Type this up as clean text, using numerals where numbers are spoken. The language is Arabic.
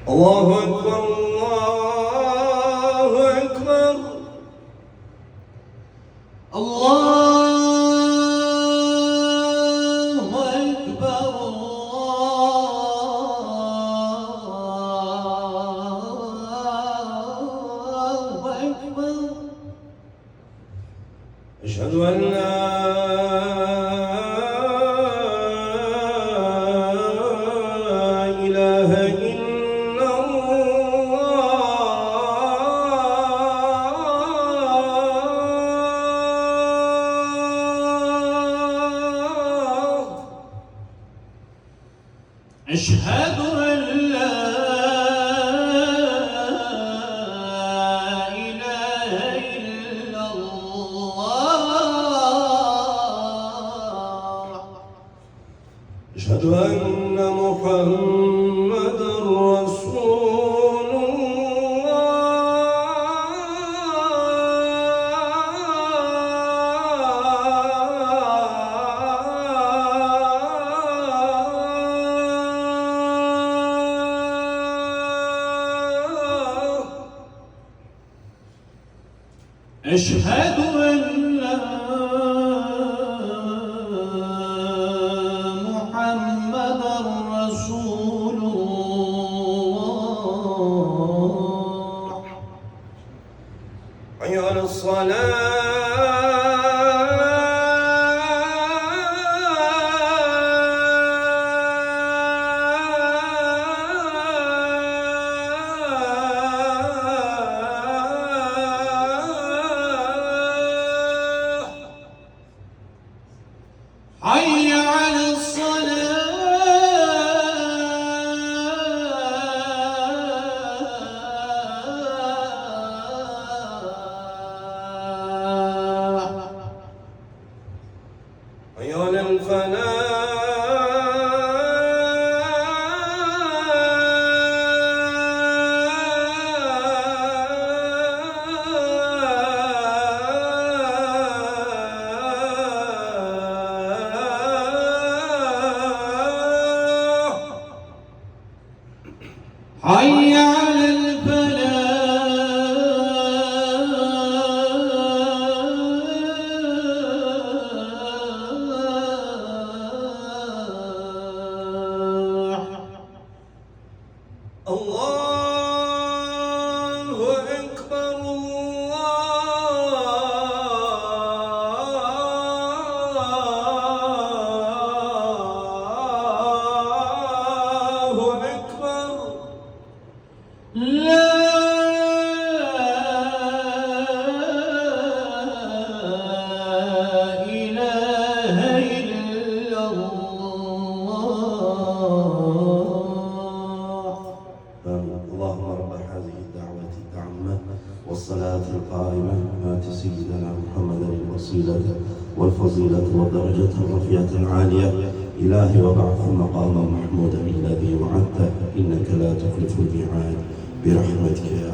الله أكبر الله أكبر الله أكبر الله أكبر أشهد أن لا إله إلا الله أشهد أن لا إله إلا الله أشهد أن محمدًا رسول الله أشهد أن محمدًا رسول الله حي على حي على الصلاة حي على حي على الفلاح الله أكبر الله أكبر لا إله إلا الله. اللهم رب هذه الدعوة التامة والصلاة القائمة آت سيدنا محمدا الوسيلة والفضيلة والدرجة الرفيعة العالية إلهي وبعث مقاما محمودا الذي وعدته إنك لا تخلف الميعاد برحمتك يا